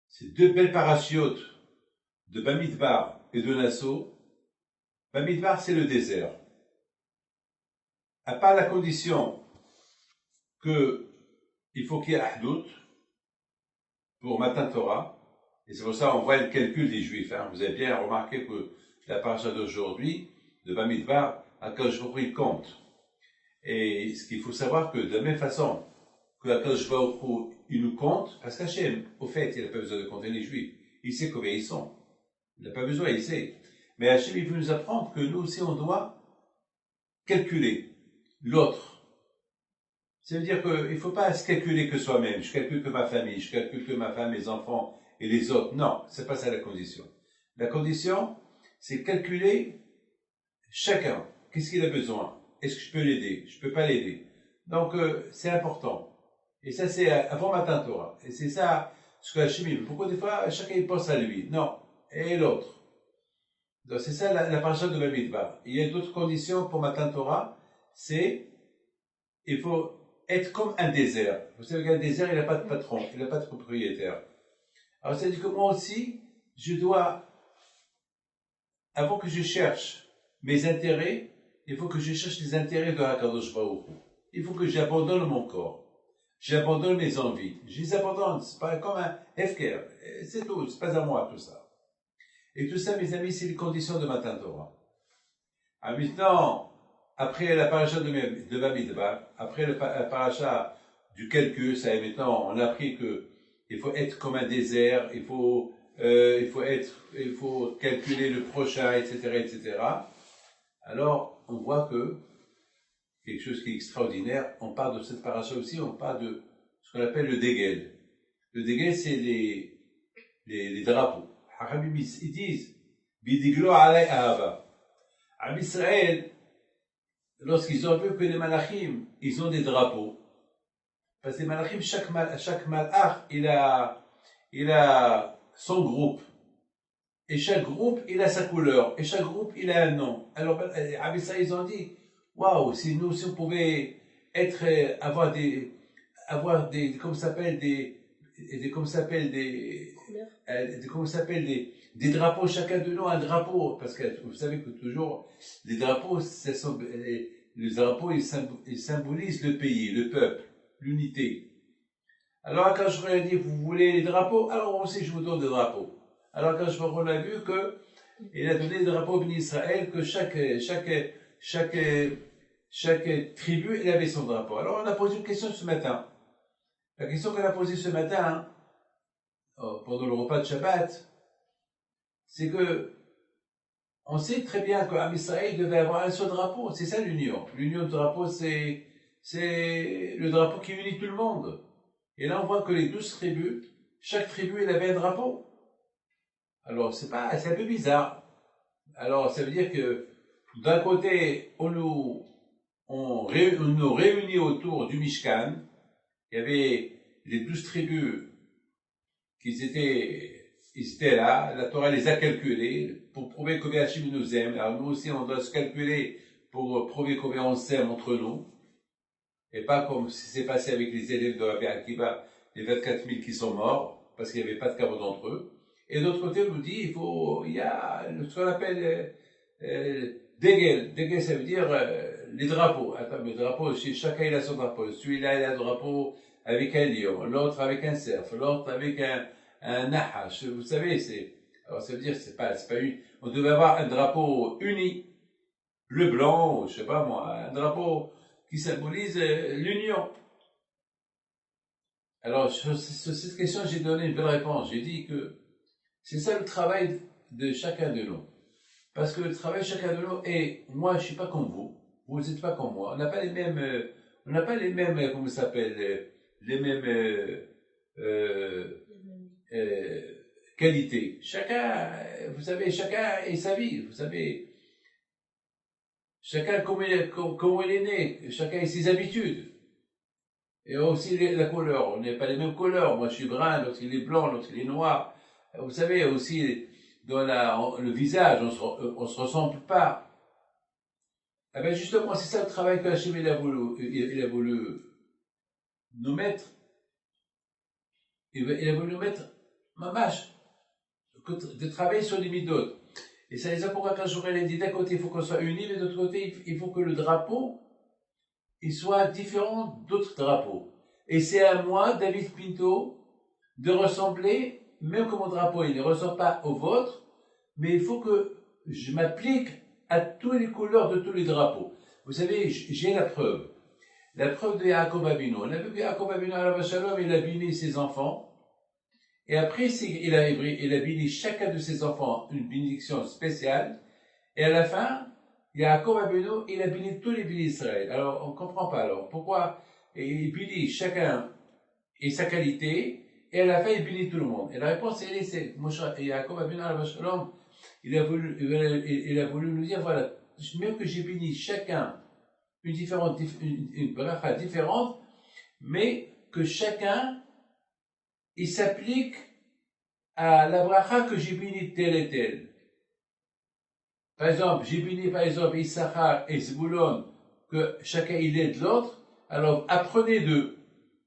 Ces deux belles parachutes de Bamidbar et de Nassau. Bamidbar, c'est le désert. À part la condition qu'il faut qu'il y ait Ahdout pour Matan Torah, et c'est pour ça qu'on voit le calcul des Juifs. Hein. Vous avez bien remarqué que la paracha d'aujourd'hui, de Bamidbar, Akadosh Baruch Hu compte. Et ce qu'il faut savoir que de la même façon que Akadosh Baruch Hu, il nous compte, parce qu'Hachem, au fait, il n'a pas besoin de compter les Juifs. Il sait combien ils sont. Il n'a pas besoin, il sait. Mais Hachem, il veut nous apprendre que nous aussi, on doit calculer l'autre. Ça veut dire qu'il ne faut pas se calculer que soi-même. Je calcule que ma famille, je calcule que ma femme, mes enfants et les autres. Non, c'est pas ça la condition. La condition, c'est calculer chacun. Qu'est-ce qu'il a besoin? Est-ce que je peux l'aider? Je peux pas l'aider. Donc, c'est important. Et ça, c'est avant Matan Torah. Et c'est ça, ce que Hachem dit. Pourquoi des fois, chacun il pense à lui? Non. Et l'autre. Donc, c'est ça la paracha de Bamidbar. Il y a d'autres conditions pour Matan Torah. C'est, il faut être comme un désert. Vous savez qu'un désert, il n'a pas de patron, il n'a pas de propriétaire. Alors, ça veut dire que moi aussi, je dois, avant que je cherche mes intérêts, il faut que je cherche les intérêts de HaKadosh Baruch Hu. Il faut que j'abandonne mon corps. J'abandonne mes envies. Je les abandonne. C'est pas comme un hefker. C'est tout. C'est pas à moi, tout ça. Et tout ça, mes amis, c'est les conditions de Matan Torah. Alors maintenant, après la paracha de Bamidbar, après la paracha du calcul, ça est maintenant, on a appris que il faut être comme un désert, il faut calculer le prochain, etc., etc. Alors, on voit que quelque chose qui est extraordinaire, on parle de cette paracha aussi, on parle de ce qu'on appelle le dégel. Le dégel, c'est les drapeaux. Ils disent, Bidiglo alay ahava. En Israël, lorsqu'ils ont vu que les malachim, ils ont des drapeaux, parce que les malachim, chaque malach, il a son groupe. Et chaque groupe, il a sa couleur. Et chaque groupe, il a un nom. Alors, en Israël, ils ont dit, waouh, si on pouvait avoir comment ça s'appelle, des drapeaux, chacun de nous a un drapeau, parce que vous savez que toujours, les drapeaux, les drapeaux, ils symbolisent le pays, le peuple, l'unité. Alors, quand je leur ai dit, vous voulez les drapeaux? Alors, moi aussi, je vous donne des drapeaux. Alors, quand on a vu il a donné des drapeaux béni Israël, que chaque tribu, elle avait son drapeau. Alors, on a posé une question ce matin. La question qu'on a posée ce matin, pendant le repas de Shabbat, c'est que, on sait très bien qu'Am Israël devait avoir un seul drapeau. C'est ça l'union. L'union de drapeau, c'est le drapeau qui unit tout le monde. Et là, on voit que les 12 tribus, chaque tribu, elle avait un drapeau. Alors, c'est un peu bizarre. Alors, ça veut dire que, d'un côté, on nous réunit autour du Mishkan. Il y avait les 12 tribus ils étaient là. La Torah les a calculés pour prouver combien Hachem nous aime. Alors, nous aussi, on doit se calculer pour prouver combien on s'aime entre nous. Et pas comme ce qui s'est passé avec les élèves de Rabbi Akiva, les 24 000 qui sont morts, parce qu'il n'y avait pas de kavod entre eux. Et d'autre côté, on nous dit, il y a ce qu'on appelle Degel. Degel, ça veut dire les drapeaux. Attends, mais drapeaux, chacun il a son drapeau. Celui-là, il a un drapeau avec un lion, l'autre avec un cerf, l'autre avec un nahash. Vous savez, alors ça veut dire, c'est pas une, on devait avoir un drapeau uni, bleu, blanc, je sais pas moi, un drapeau qui symbolise l'union. Alors, sur cette question, j'ai donné une belle réponse. J'ai dit que c'est ça le travail de chacun de nous. Parce que le travail de chacun de nous est, moi, je suis pas comme vous, vous n'êtes pas comme moi, on n'a pas les mêmes, comment ça s'appelle, les mêmes qualités. Chacun, vous savez, chacun a sa vie, vous savez. Chacun comme il est né, chacun a ses habitudes. Et aussi la couleur, on n'est pas les mêmes couleurs. Moi je suis brun, l'autre il est blanc, l'autre il est noir. Vous savez aussi, dans le visage, on se ressemble pas. Eh bien justement, c'est ça le travail que Hachem il a voulu nous mettre, il a voulu nous mettre, mamash, de travailler sur les midot. Et c'est ça pourquoi quand j'aurais dit d'un côté il faut qu'on soit unis, mais de l'autre côté il faut que le drapeau il soit différent d'autres drapeaux. Et c'est à moi, David Pinto, de ressembler, même comme mon drapeau il ne ressemble pas au vôtre, mais il faut que je m'applique à toutes les couleurs de tous les drapeaux. Vous savez, j'ai la preuve. La preuve de Yaakov Avinu. On a vu que Yaakov Avinu, il a béni ses enfants. Et après, il a béni chacun de ses enfants une bénédiction spéciale. Et à la fin, Yaakov Avinu, il a béni tous les bénis d'Israël. Alors, on ne comprend pas alors. Pourquoi il bénit chacun et sa qualité, et à la fin, il bénit tout le monde. Et la réponse, elle est, c'est Yaakov Avinu, il a voulu nous dire, voilà, même que j'ai béni chacun une bracha différente, mais que chacun, il s'applique à la bracha que j'ai béni telle et telle. Par exemple, j'ai béni par exemple Issachar et Zebulon, que chacun il aide l'autre, alors apprenez d'eux.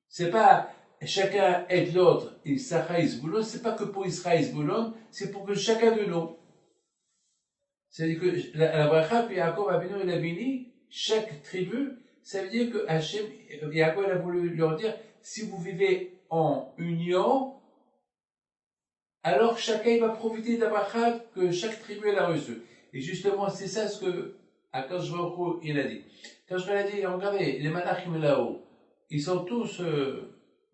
C'est pas chacun aide l'autre, Issachar et Zebulon, c'est pas que pour Israël et Zebulon, c'est pour que chacun de nous. C'est-à-dire que la bracha, puis Yaakov Avinu il a béni chaque tribu, ça veut dire que Hachem, Yaakov a voulu leur dire, si vous vivez en union, alors chacun va profiter de la bracha que chaque tribu elle a reçue. Et justement, c'est ça ce que Akadosh Baruch Hu, il a dit. Quand je l'ai dit, regardez, les malachim là-haut, ils sont tous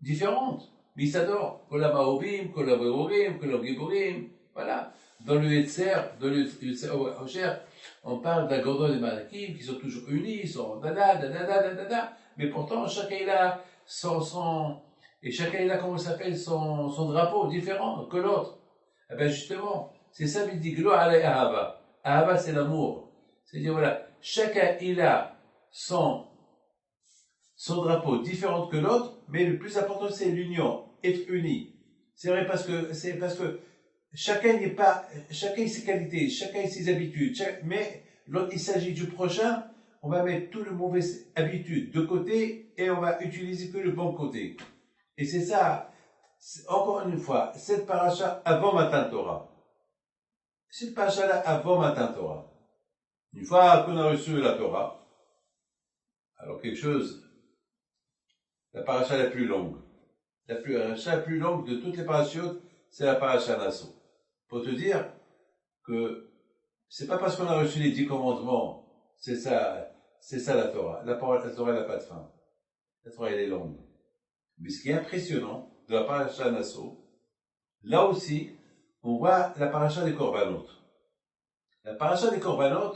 différents, mais ils s'adorent. Kolam Aobim, Kolam Berorim, Kolam Giborim, voilà. Dans le Yetzer, Osher, on parle d'Agodon et Malakim qui sont toujours unis, ils sont mais pourtant chacun il a et chacun il a, comment ça s'appelle, son drapeau différent que l'autre. Eh bien justement, c'est ça qu'il dit, Glo ala Ahava. Ahava c'est l'amour. C'est-à-dire voilà, chacun il a son drapeau différent que l'autre, mais le plus important c'est l'union, être unis. C'est vrai parce que chacun a ses qualités, chacun a ses habitudes, mais lorsqu'il s'agit du prochain, on va mettre toutes les mauvaises habitudes de côté et on va utiliser que le bon côté. Et c'est ça, encore une fois, cette paracha avant Matan Torah. Cette paracha-là avant Matan Torah. Une fois qu'on a reçu la Torah, alors quelque chose, la paracha la plus longue, la paracha la plus longue de toutes les parachutes, c'est la paracha Nasso. Pour te dire que c'est pas parce qu'on a reçu les 10 commandements, c'est ça la Torah. La Torah n'a pas de fin. La Torah elle est longue. Mais ce qui est impressionnant de la paracha Nasso, là aussi, on voit la paracha des Korbanot. La paracha des Korbanot,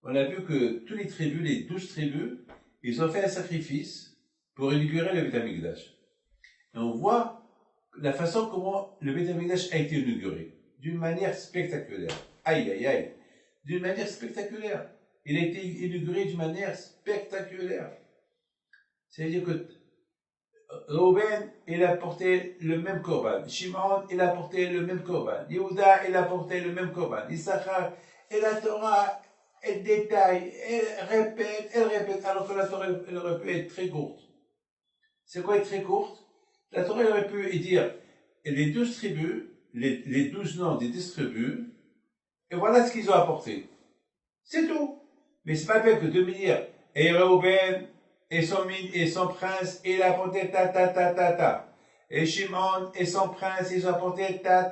on a vu que toutes les tribus, les 12 tribus, ils ont fait un sacrifice pour inaugurer le Beth Amikdash. Et on voit la façon comment le Beth Amikdash a été inauguré. D'une manière spectaculaire. Aïe, aïe, aïe. D'une manière spectaculaire. Il a été inauguré d'une manière spectaculaire. C'est-à-dire que Reuben, il a porté le même korban. Shimon, il a porté le même korban. Yehuda, il a porté le même korban. Issachar, et la Torah, elle détaille, elle répète, alors que la Torah, elle aurait pu être très courte. C'est quoi être très courte? La Torah, elle aurait pu dire, les 12 tribus, les 12 noms des 10 tribus, et voilà ce qu'ils ont apporté. C'est tout. Mais c'est pas la peine que de me dire, et Reuben, et son prince, il a apporté ta. Et Shimon et son prince, ils ont apporté ta.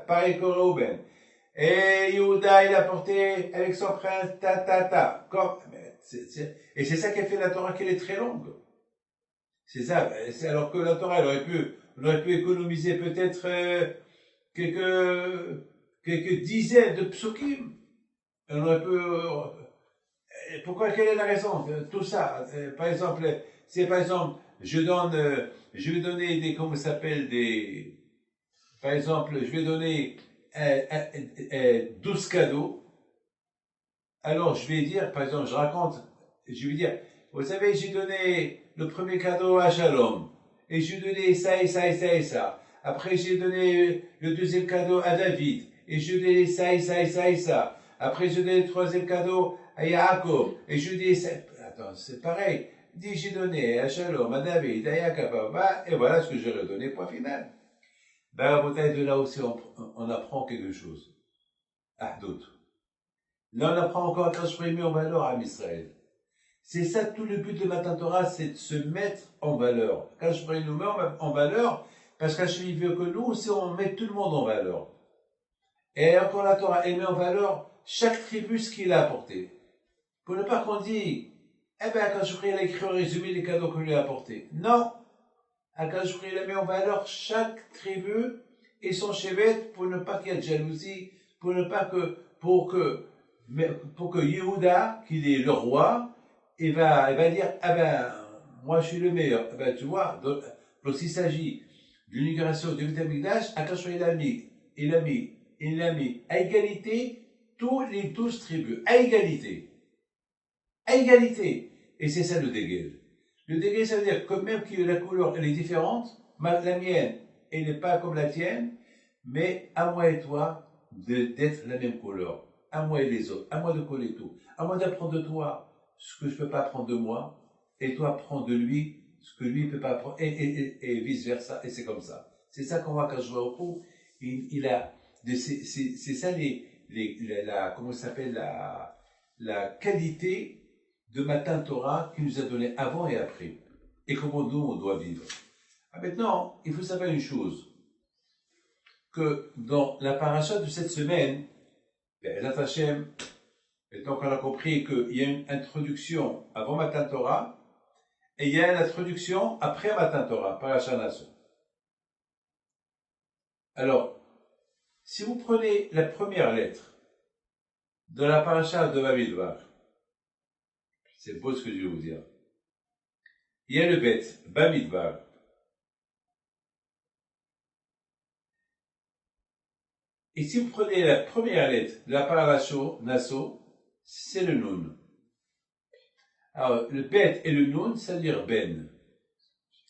Pareil que Reuben. Et Yehuda, il a apporté avec son prince ta. Et c'est ça qui a fait la Torah qu'elle est très longue. C'est ça. Alors que la Torah, on aurait pu économiser peut-être quelques dizaines de psukim. On aurait pu. Pourquoi, quelle est la raison de tout ça? Par exemple, je vais donner des, comment ça s'appelle, par exemple, je vais donner 12 cadeaux. Alors, je vais dire, par exemple, je vais dire, vous savez, j'ai donné le premier cadeau à Shalom, et j'ai donné ça et ça et ça et ça. Après, j'ai donné le deuxième cadeau à David, et j'ai donné ça et ça et ça et ça. Après, j'ai donné le troisième cadeau à Yaakov, et je dis, attends, c'est pareil. Il dit, j'ai donné à Shalom, à David, à Yaakov, et voilà ce que j'ai redonné, point final. Ben, à de là aussi, on apprend quelque chose. Ah, d'autres. Là, on apprend encore à transformer en valeur à Israël. C'est ça tout le but de Matan Torah, c'est de se mettre en valeur. Quand je nous met en valeur, parce qu'Hachem veut que nous aussi on met tout le monde en valeur. Et encore la Torah, elle met en valeur chaque tribu ce qu'il a apporté. Pour ne pas qu'on dise, eh ben, quand je prie, il a écrit en résumé les cadeaux qu'on lui a apportés. Non. Quand je prie, il a mis en valeur chaque tribu et son chevet pour ne pas qu'il y ait de jalousie, pour ne pas que, pour que Yehuda, qu'il est le roi, il va dire, ah ben, moi je suis le meilleur. Eh ben, tu vois, lorsqu'il s'agit d'une inauguration du Beth Amikdash, attention, il a mis à égalité tous les 12 tribus, à égalité. À égalité. Et c'est ça le déguel. Le déguel, ça veut dire que même que la couleur, elle est différente, la mienne, elle n'est pas comme la tienne, mais à moi et toi, d'être la même couleur. À moi et les autres. À moi de coller tout. À moi d'apprendre de toi ce que je ne peux pas apprendre de moi, et toi prends de lui ce que lui ne peut pas apprendre, et vice versa, et c'est comme ça. C'est ça qu'on voit quand je vois au coup, il a, c'est ça comment ça s'appelle, la qualité de Matan Torah qu'il nous a donné avant et après, et comment nous on doit vivre. Maintenant, il faut savoir une chose, que dans la paracha de cette semaine, Bezrat Hashem, maintenant qu'on a compris qu'il y a une introduction avant Matan Torah, et il y a une introduction après Matan Torah, paracha Naso. Alors, si vous prenez la première lettre de la paracha de Bamidbar, c'est beau ce que je vais vous dire. Il y a le bet, Bamidbar. Et si vous prenez la première lettre de la paracha Naso, c'est le Nun. Alors, le bet et le Nun, ça veut dire Ben.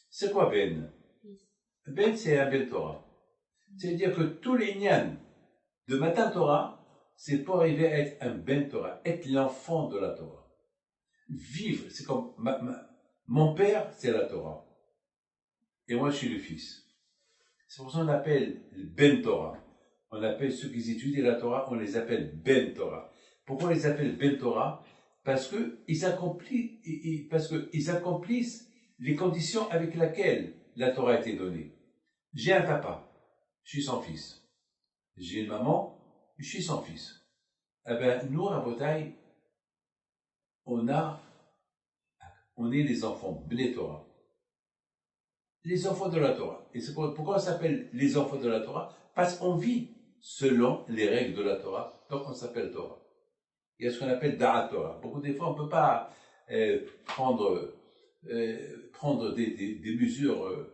C'est quoi Ben? Ben, c'est un Ben Torah. C'est-à-dire que tous les Nyan de Matan Torah, c'est pour arriver à être un Ben Torah, être l'enfant de la Torah. Vivre, c'est comme mon père, c'est la Torah. Et moi, je suis le fils. C'est pour ça qu'on appelle le Ben Torah. On appelle ceux qui étudient la Torah, on les appelle Ben Torah. Pourquoi on les appelle Ben Torah? Parce qu'ils accomplissent les conditions avec lesquelles la Torah a été donnée. J'ai un papa, je suis son fils. J'ai une maman, je suis son fils. Eh bien, nous, à Botaï, on est les enfants Bnei Torah. Les enfants de la Torah. Et c'est pourquoi on s'appelle les enfants de la Torah? Parce qu'on vit selon les règles de la Torah, donc on s'appelle Torah. Il y a ce qu'on appelle Da'at Torah. Beaucoup de fois, on ne peut pas prendre des mesures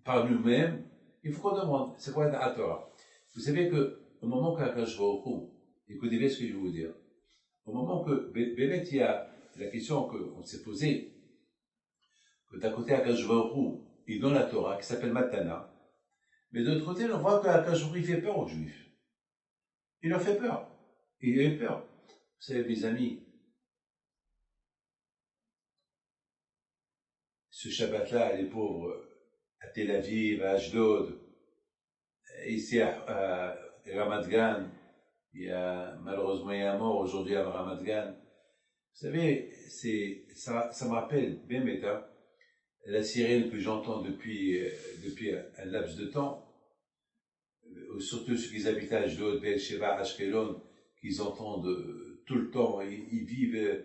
par nous-mêmes. Il faut qu'on demande, c'est quoi Da'at Torah? Vous savez qu'au moment quand je vais au cours, écoutez bien ce que je vais vous dire, au moment que, Bémet, il y a la question qu'on s'est posée, que d'un côté, Akashvahu, il donne la Torah, qui s'appelle Matana, mais de l'autre côté, on voit qu'Akashvahu, il fait peur aux Juifs. Il leur fait peur. Il a eu peur. Vous savez, mes amis, ce Shabbat-là, les pauvres, à Tel Aviv, à Ashdod, ici à Ramat Gan, malheureusement, il y a un mort aujourd'hui à Ramat Gan. Vous savez, ça me rappelle, bien méta, la sirène que j'entends depuis un laps de temps, surtout ceux qui habitent à Ashdod, Be'er-Sheva, Ashkelon, qu'ils entendent tout le temps, ils vivent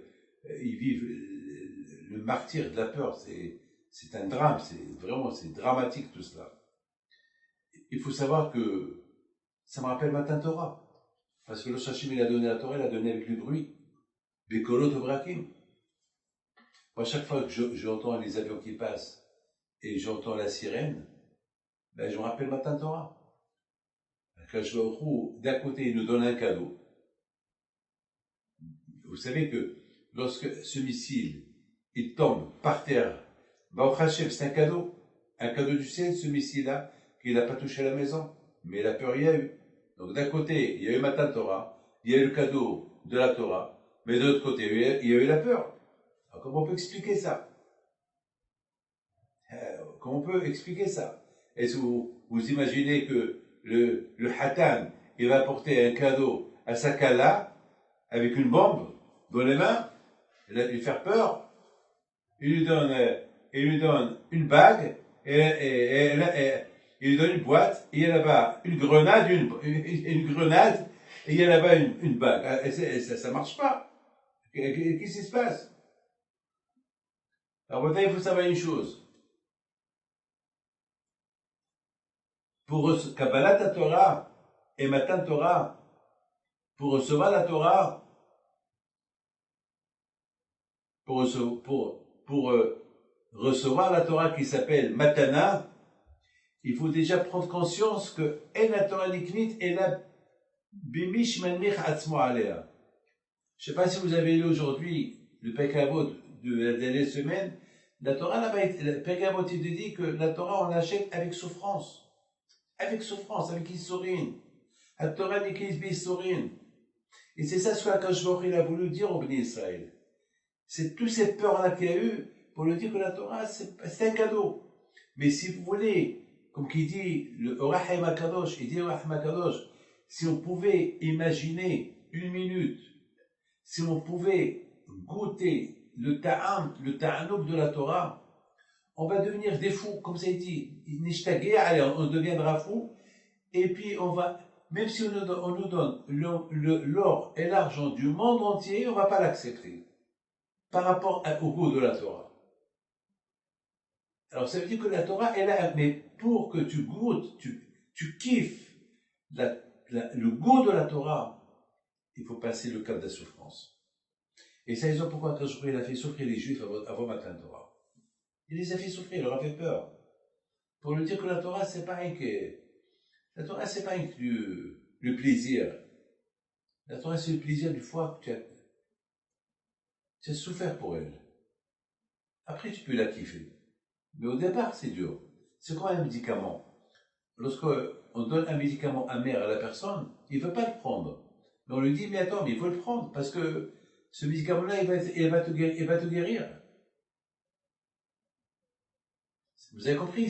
le martyre de la peur. C'est un drame, c'est dramatique tout cela. Il faut savoir que ça me rappelle Matan Torah, parce que le Hashim il a donné la Torah, il a donné avec du bruit, Bekolot Obrakim. Moi, chaque fois que j'entends les avions qui passent et j'entends la sirène, ben, je me rappelle Matan Torah. Quand je vais au trou, d'un côté, il nous donne un cadeau. Vous savez que lorsque ce missile, il tombe par terre, Baruch Hashem, c'est un cadeau du ciel, ce missile-là, qu'il n'a pas touché la maison, mais la peur, il y a eu. Donc d'un côté, il y a eu Matan Torah, il y a eu le cadeau de la Torah, mais de l'autre côté, il y a eu la peur. Alors, comment on peut expliquer ça? Comment on peut expliquer ça? Est-ce que vous imaginez que le Hatan, il va apporter un cadeau à sa Kala avec une bombe dans les mains, il va lui faire peur, il lui donne une bague, il lui donne une boîte, et il y a là-bas une grenade, une grenade, et il y a là-bas une bague. Ça marche pas. Qu'est-ce qui se passe? Alors maintenant, il faut savoir une chose. Pour Kabbalat Torah et Matan Torah, pour recevoir la Torah, pour recevoir la Torah qui s'appelle Matana, il faut déjà prendre conscience que la Torah Niknit est la Bimish Manmich Atzmo Alea. Je ne sais pas si vous avez lu aujourd'hui le Pekavot de la dernière semaine. La Torah là-bas, le Pekavot il dit que la Torah on l'achète avec souffrance. Avec Issourine. La Torah Niknit Bissourine. Et c'est ça ce qu'Akadosh Baruch Hu a voulu dire au Bnei Israël. C'est toutes ces peurs-là qu'il y a eu pour lui dire que la Torah, c'est un cadeau. Mais si vous voulez, comme qui dit le Orachaim HaKadosh, il dit Orachaim HaKadosh, si on pouvait imaginer une minute, si on pouvait goûter le ta'anouk de la Torah, on va devenir des fous, comme ça il dit, on deviendra fou, et puis on va, même si on nous donne l'or et l'argent du monde entier, on ne va pas l'accepter par rapport au goût de la Torah. Alors ça veut dire que la Torah est là, mais pour que tu goûtes, tu kiffes le goût de la Torah, il faut passer le cap de la souffrance. Et c'est la raison pourquoi quand il a fait souffrir les Juifs avant Matan Torah. Il les a fait souffrir, il leur a fait peur. Pour lui dire que la Torah, c'est pas la Torah, c'est pas le plaisir. La Torah, c'est le plaisir du fois que tu as souffert pour elle. Après, tu peux la kiffer. Mais au départ, c'est dur. C'est comme un médicament. Lorsqu'on donne un médicament amer à la personne, il ne veut pas le prendre. Mais on lui dit, mais attends, mais il faut le prendre, parce que ce médicament-là, il va te guérir. Vous avez compris,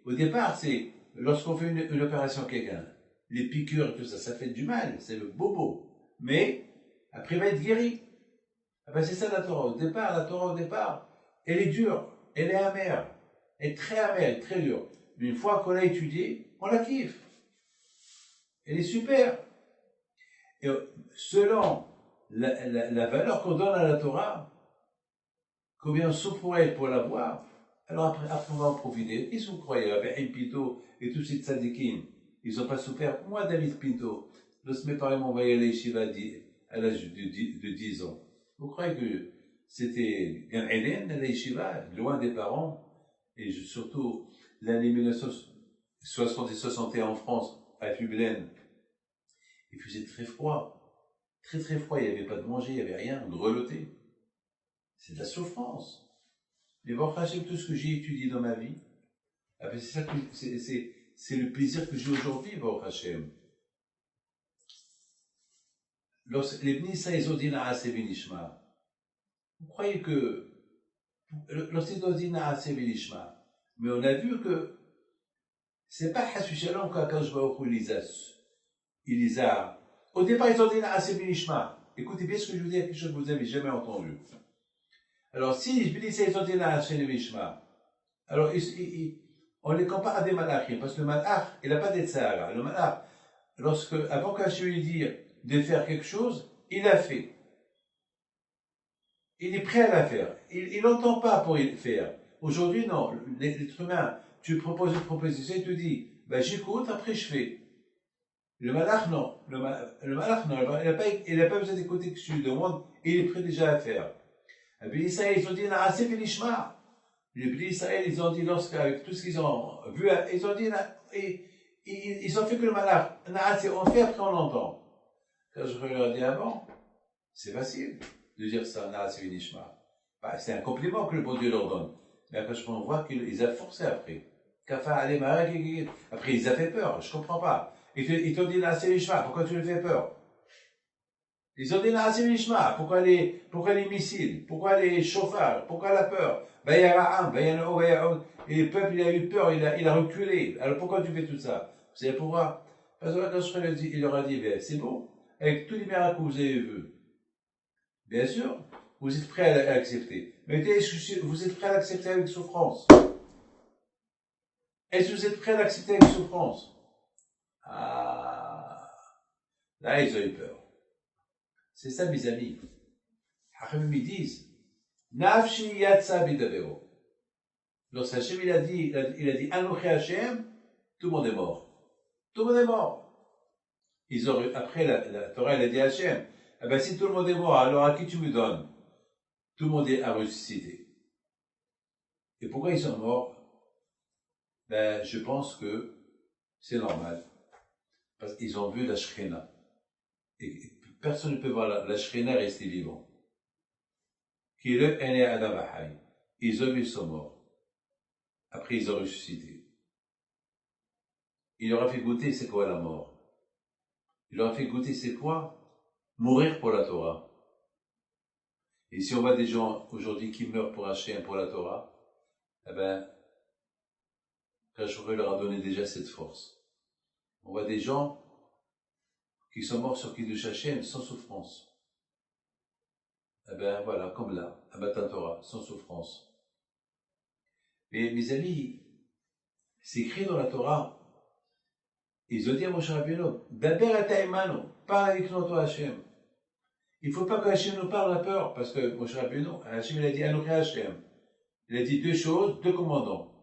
au départ, c'est lorsqu'on fait une opération à quelqu'un, les piqûres, tout ça, ça fait du mal, c'est le bobo. Mais, après, il va être guéri. Ah ben, c'est ça la Torah. La Torah, au départ, elle est dure, elle est amère, elle est très amère, elle est très dure. Mais une fois qu'on l'a étudiée, on la kiffe. Elle est super. Et selon la valeur qu'on donne à la Torah, combien on souffre pour elle pour l'avoir, alors après on va en profiter. Qu'est-ce que vous croyez, Abraham Pinto et tous ces tzadikim, ils n'ont pas souffert? Moi, David Pinto, lorsque mes parents m'ont envoyé à l'Yeshiva à l'âge de 10 ans, vous croyez que c'était Gan Eden, à l'Yeshiva, loin des parents, et surtout l'année 1960 et 61 en France, à Lublin, il faisait très froid. Très très froid, il n'y avait pas de manger, il n'y avait rien, grelotté. C'est de la souffrance. Mais bon, tout ce que j'ai étudié dans ma vie, c'est le plaisir que j'ai aujourd'hui, Baruch Hashem. Les Bnissa, ils ont dit Naase Benishma. Vous croyez que, lorsqu'ils ont dit Naase Benishma, mais on a vu que c'est pas Hassu Shalom qu'Akadosh Baruch Hu il les a. Au départ, ils ont dit Naase Benishma. Écoutez bien ce que je vous dis, quelque chose que vous n'avez jamais entendu. Alors, si les Bnissa, ils ont dit Naase Benishma, alors on les compare à des malachim, parce que le malach, il n'a pas d'être sahara. Le malach, avant qu'Hachem lui dise de faire quelque chose, il l'a fait. Il est prêt à la faire. Il n'entend pas pour le faire. Aujourd'hui, non. L'être humain, tu proposes une proposition, il te dit, ben, j'écoute, après je fais. Le malach, non. Le malach, non. Il n'a pas besoin d'écouter que tu lui demandes, il est prêt déjà à faire. Et puis, ça, ils ont dit, Naase Benishma. Les Bnei Israël, ils ont dit, avec tout ce qu'ils ont vu, ils ont dit, ils ont fait que le malach. On fait, après on entend. Quand je leur ai dit avant, c'est facile de dire ça, Naase Benishma. Bah, c'est un compliment que le bon Dieu leur donne. Mais après, on voit qu'ils ont forcé après. Après, ils ont fait peur, je comprends pas. Ils t'ont dit Naase Benishma, pourquoi tu le fais peur? Ils ont dit Na'asim Nishma, pourquoi les missiles, pourquoi les chauffards, pourquoi la peur? Bayara'am, Bayara'am, Bayara'am. Et le peuple, il a eu peur, il a reculé. Alors pourquoi tu fais tout ça? Vous savez pourquoi? Parce que quand il leur a dit, c'est bon, avec tous les miracles que vous avez vus, bien sûr, vous êtes prêts à l'accepter. Mais est-ce que vous êtes prêts à l'accepter avec souffrance? Est-ce que vous êtes prêts à l'accepter avec souffrance? Ah, là, ils ont eu peur. C'est ça, mes amis. Hachamim, ils disent, Nafshi yatsa bidavero. Lorsque Hachem, il a dit, Anochi Hachem, tout le monde est mort. Tout le monde est mort. Après, la Torah, elle a dit à Hachem, eh ben, si tout le monde est mort, alors à qui tu me donnes? Tout le monde est à ressusciter. Et pourquoi ils sont morts? Ben, je pense que c'est normal. Parce qu'ils ont vu la Shekhinah. Et personne ne peut voir la Shekhinah rester vivant. Qui est le Ene Adam Ahai. Ils ont vu, ils sont morts. Après, ils ont ressuscité. Il leur a fait goûter c'est quoi la mort. Il leur a fait goûter c'est quoi mourir pour la Torah. Et si on voit des gens aujourd'hui qui meurent pour Hachem, pour la Torah, eh ben, Kachouché leur a donné déjà cette force. On voit des gens qui sont morts sur Kiddush Hachem sans souffrance. Eh ben voilà, comme là, à Matan Torah, sans souffrance. Mais mes amis, c'est écrit dans la Torah. Ils ont dit à Moshe Rabbeinu, Daber ataimanu, parle avec nous, toi Hachem. Il ne faut pas que Hachem nous parle la peur, parce que Moshe Rabbeinu, Hachem il a dit Anochi Hachem. Il a dit deux choses, deux commandements,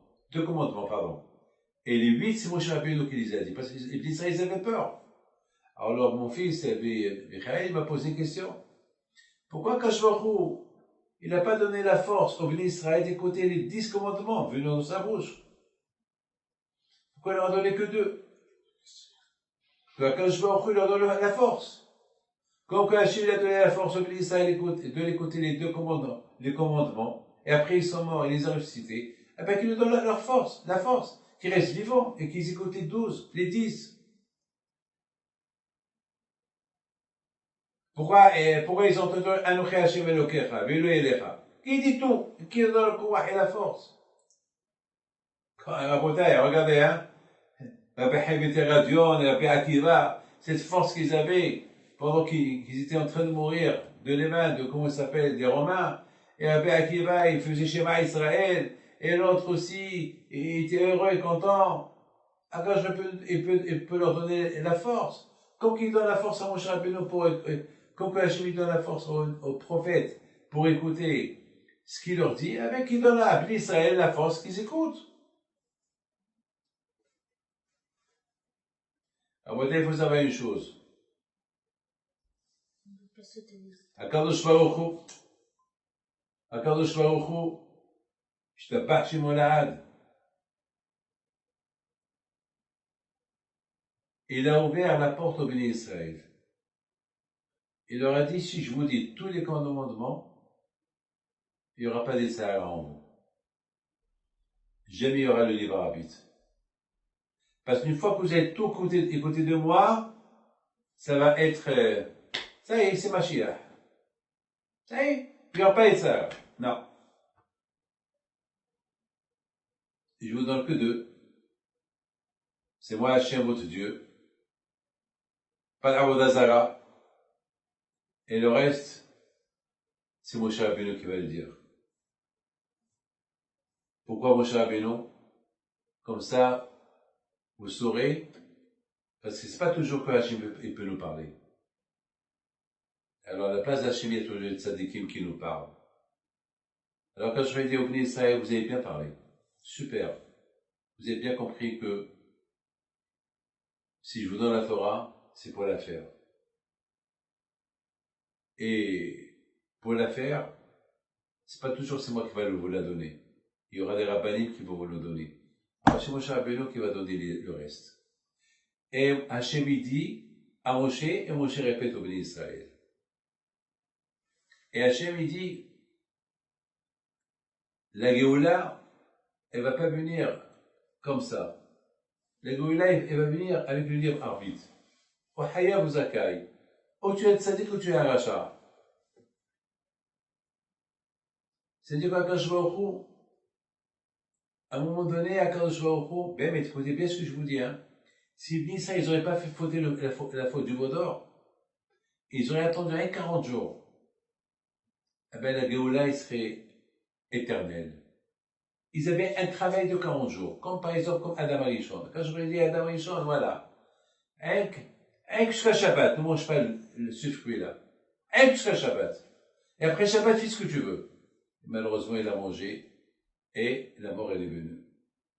pardon. Et les 8, c'est Moshe Rabbeinu qui les a dit, parce que les Israéliens ils avaient peur. Alors mon fils, Michael, m'a posé une question. Pourquoi Kashvachu, il n'a pas donné la force au Béni Israël d'écouter les 10 commandements venant de sa bouche? Pourquoi il leur a donné que 2? Kashvachu, il leur donne la force. Comme Hachem a donné la force au Béni Israël de l'écouter les 2 commandements, et après ils sont morts, il les a ressuscités, eh bien qu'il nous donne leur force, la force, qu'ils restent vivants, et qu'ils écoutent les 12, les 10. Pourquoi ils ont entendu Anochi Hachem Elokecha, Velo Elecha? Qui dit tout? Qui donne le pouvoir et la force? Regardez, hein? Rabbi Chaim Radion et Rabbi Akiva, cette force qu'ils avaient pendant qu'ils étaient en train de mourir de les mains de, comment ça s'appelle, des Romains. Et Rabbi Akiva, il faisait Shema Israël. Et l'autre aussi, il était heureux et content. Alors il peut leur donner la force. Comme qu'il donne la force à Moshe Rabbeinu comme que Hachem donne la force aux prophètes pour écouter ce qu'il leur dit, avec qu'il donne à Israël la force qu'ils écoutent. Alors, il faut savoir une chose. Akadosh Baruch Hu, Shtabach Shemo Lahad. Il a ouvert la porte au Béni Israël. Il leur a dit, si je vous dis tous les commandements, il n'y aura pas des Sahara en vous. Jamais il y aura le libre arbitre. Parce qu'une fois que vous avez tout écouté de moi, ça va être, ça y est, c'est Mashiach. Ça y est, il n'y aura pas de Sahara. Non. Je vous donne que 2. C'est moi, Hachem, votre Dieu. Pas d'Avodazara. Et le reste, c'est Moshe Rabbeinu qui va le dire. Pourquoi Moshe Rabbeinu? Comme ça, vous saurez, parce que c'est pas toujours que Hachem peut nous parler. Alors, à la place d'Hachem, il y a toujours des tzadikim qui nous parlent. Alors, quand je vais dire au Béni Israël, vous avez bien parlé. Super. Vous avez bien compris que si je vous donne la Torah, c'est pour la faire. Et pour la faire, c'est pas toujours c'est moi qui va vous la donner. Il y aura des rabbinim qui vont vous le donner. C'est Moshe Rabbeinu qui va donner le reste. Et Hachem il dit à Moshe, et Moshe répète au Béni Israël. Et Hachem il dit, la Géoula, elle va pas venir comme ça. La Géoula, elle va venir avec le libre arbitre. Au Haya vous accueille. ou tu es tzaddik ou tu es un rachat. C'est-à-dire qu'Akadosh Baruch Hu, à un moment donné, Akadosh Baruch Hu, ben, mais écoutez bien ce que je vous dis, hein. Si Ibn Israël, ils n'auraient pas fait fauter la faute du veau d'or, ils auraient attendu 40 jours. Eh ben, la Géoula, il serait éternelle. Ils avaient un travail de 40 jours, comme par exemple, comme Adam Arishon. Quand je vous dis Adam Arishon, voilà. Jusqu'à Shabbat, ne mange pas ce fruit-là. Jusqu'à Shabbat. Et après Shabbat, fais ce que tu veux. Malheureusement, il a mangé, et la mort, elle est venue.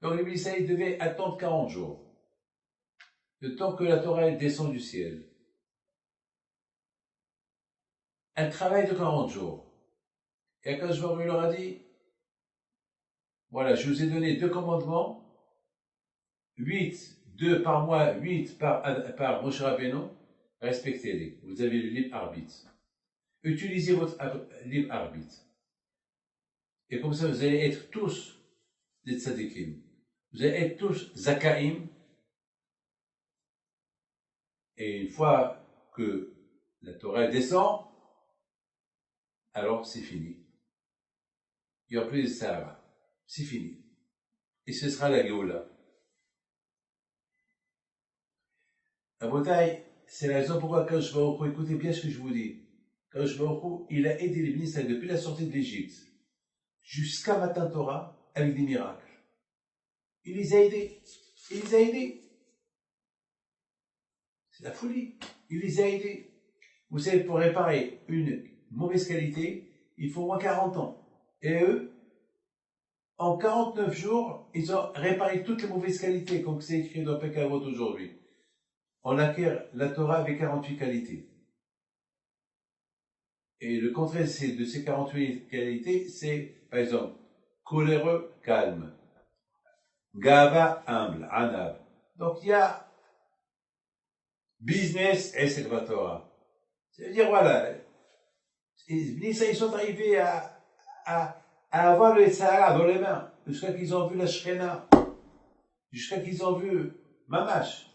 Donc, le Israël devait attendre 40 jours. Le temps que la Torah elle descend du ciel. Un travail de 40 jours. Et Akadosh Baruch Hu leur a dit, voilà, je vous ai donné 2 commandements, 2 par mois, 8 par Moshe Rabbeinu, respectez-les. Vous avez le libre arbitre. Utilisez votre libre arbitre. Et comme ça, vous allez être tous des tzadikim. Vous allez être tous zakaïm. Et une fois que la Torah descend, alors c'est fini. Il n'y aura plus de Sahara. C'est fini. Et ce sera la Géoula. À Botaï, c'est la raison pourquoi Akadosh Baruch Hu, écoutez bien ce que je vous dis. Akadosh Baruch Hu, il a aidé les ministres depuis la sortie de l'Égypte jusqu'à Matan Torah avec des miracles. Il les a aidés. Il les a aidés. C'est la folie. Il les a aidés. Vous savez, pour réparer une mauvaise qualité, il faut au moins 40 ans. Et eux, en 49 jours, ils ont réparé toutes les mauvaises qualités, comme c'est écrit dans Pekavot aujourd'hui. On acquiert la Torah avec 48 qualités. Et le contraire de ces 48 qualités, c'est, par exemple, coléreux, calme. Gava, humble, anab. Donc il y a business et c'est la Torah. C'est-à-dire, voilà, ils sont arrivés à avoir le Sahara dans les mains, jusqu'à qu'ils ont vu la Shekhinah, jusqu'à qu'ils ont vu Mamash.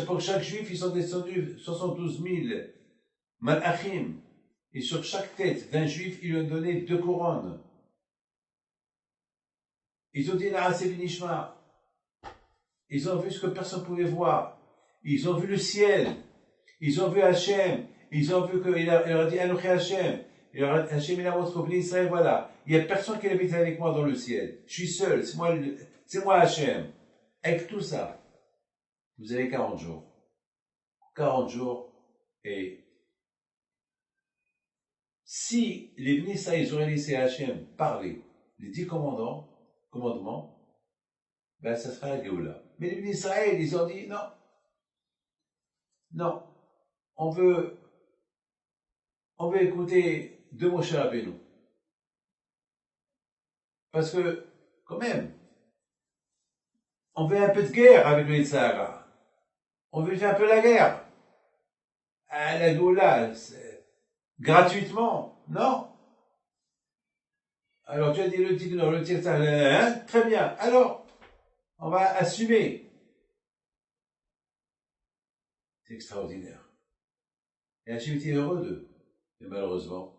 Pour chaque juif, ils ont descendu 72 000 malachim. Et sur chaque tête d'un juif, ils lui ont donné 2 couronnes. Ils ont dit Naaseh Binishma. Ils ont vu ce que personne ne pouvait voir. Ils ont vu le ciel. Ils ont vu Hachem. Ils ont vu qu'il leur a dit Anochi Hachem. Hachem, il a montré au peuple d'Israël, voilà. Il n'y a personne qui habite avec moi dans le ciel. Je suis seul. C'est moi Hachem. Avec tout ça, vous avez 40 jours. 40 jours. Et si les ministres, ils auraient laissé Hachem parler les 10 commandements, ben ça sera la Géoula. Mais les ministres d'Israël, ils ont dit non, on veut écouter de Moshe Rabbeinu. Parce que, quand même, on veut un peu de guerre avec le Sahara. On veut faire un peu la guerre. À la Géoula, gratuitement, non. Alors tu as dit le tir, très bien. Alors, on va assumer. C'est extraordinaire. Et Hachem était heureux d'eux. Mais malheureusement,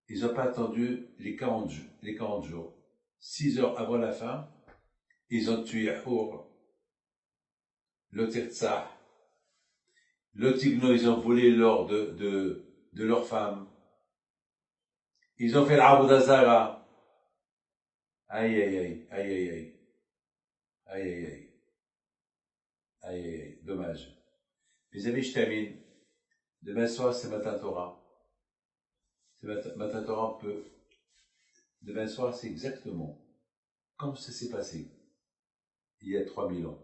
ils n'ont pas attendu les 40 jours. 6 heures avant la fin, ils ont tué Yahour, le Tirtzah, le Tigno, ils ont volé l'or de leur femme. Ils ont fait l'Aboudazara. Aïe, aïe, aïe, aïe, aïe, aïe. Aïe, aïe, aïe. Aïe, aïe, aïe, dommage. Mes amis, je termine. Demain soir, c'est Matan Torah. Matan Torah demain soir, c'est exactement comme ça s'est passé il y a 3000 ans.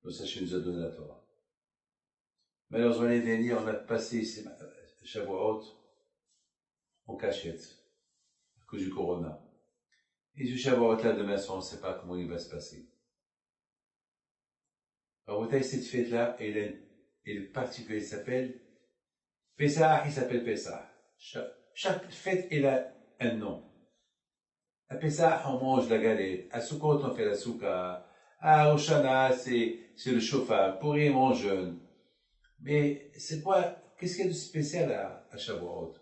Le Sachet nous a donné la Torah. Malheureusement, l'année dernière, on a passé Shavuot en cachette à cause du Corona. Et ce Shavuot-là, demain soir, on ne sait pas comment il va se passer. Alors, vous voyez, cette fête-là, elle est particulière, elle s'appelle Pessah, il s'appelle Pessah. Chaque fête, elle a un nom. À Pessah, on mange la galette. À Sukkot, on fait la souka. À Oshana, c'est le chauffard. Purim, on jeûne. Mais c'est quoi, qu'est-ce qu'il y a de spécial à Shavuot?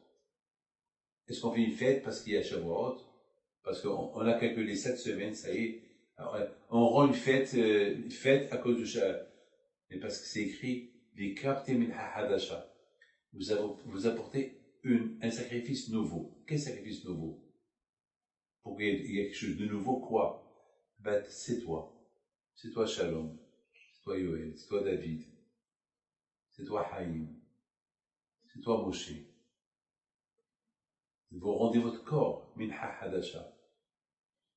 Est-ce qu'on fait une fête parce qu'il y a Shavuot? Parce qu'on a calculé 7 semaines, ça y est. Alors, on rend une fête à cause de Shavuot. Mais parce que c'est écrit, vous apportez un sacrifice nouveau. Quel sacrifice nouveau? Pour qu'il y ait quelque chose de nouveau, quoi? Ben, c'est toi. C'est toi Shalom. C'est toi Yoel. C'est toi David. C'est toi Haïm. C'est toi Moshe. Vous rendez votre corps, Minha Hadasha.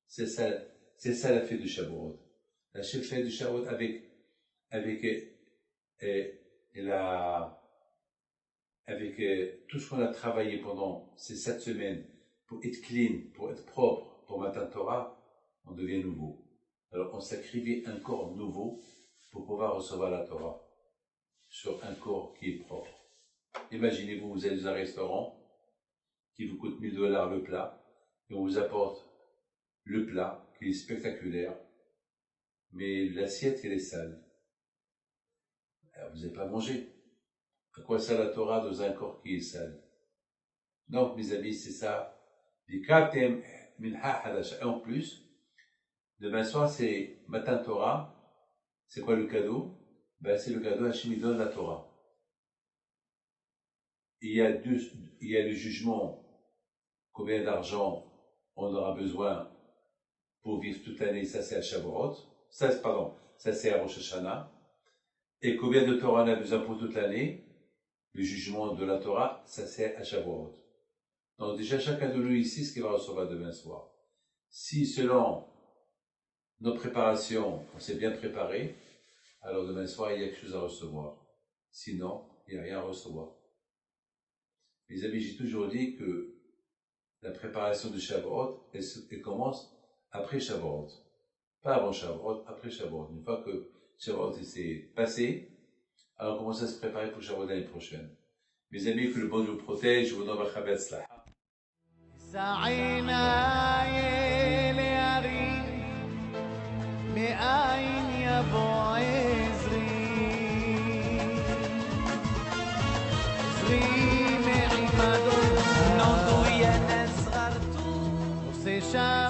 C'est ça la fête de Shavuot. La fête de Shavuot avec tout ce qu'on a travaillé pendant ces 7 semaines pour être clean, pour être propre, pour Matan Torah, on devient nouveau. Alors on sacrifie un corps nouveau pour pouvoir recevoir la Torah sur un corps qui est propre. Imaginez-vous, vous allez dans un restaurant qui vous coûte $1000 le plat et on vous apporte le plat qui est spectaculaire, mais l'assiette elle est sale. Alors, vous n'avez pas mangé. À quoi sert la Torah dans un corps qui est sale? Donc, mes amis, c'est ça. Et en plus, demain soir, c'est Matan Torah. C'est quoi le cadeau? Ben, c'est le cadeau, Hachem il donne la Torah. Il y a le jugement, combien d'argent on aura besoin pour vivre toute l'année, ça c'est à Shavuot. Ça c'est à Rosh Hashanah. Et combien de Torah on a besoin pour toute l'année? Le jugement de la Torah, ça c'est à Shavuot. Donc déjà, chacun de nous ici, ce qu'il va recevoir demain soir. Si selon nos préparations, on s'est bien préparé, alors demain soir, il y a quelque chose à recevoir. Sinon, il n'y a rien à recevoir. Les amis, j'ai toujours dit que la préparation de Shavuot, elle commence après Shavuot. Pas avant Shavuot, après Shavuot. Une fois que Shavuot s'est passé, alors on commence à se préparer pour Shavuot l'année prochaine. Mes amis, que le bon Dieu vous protège, je vous donne votre Slaha. Shine.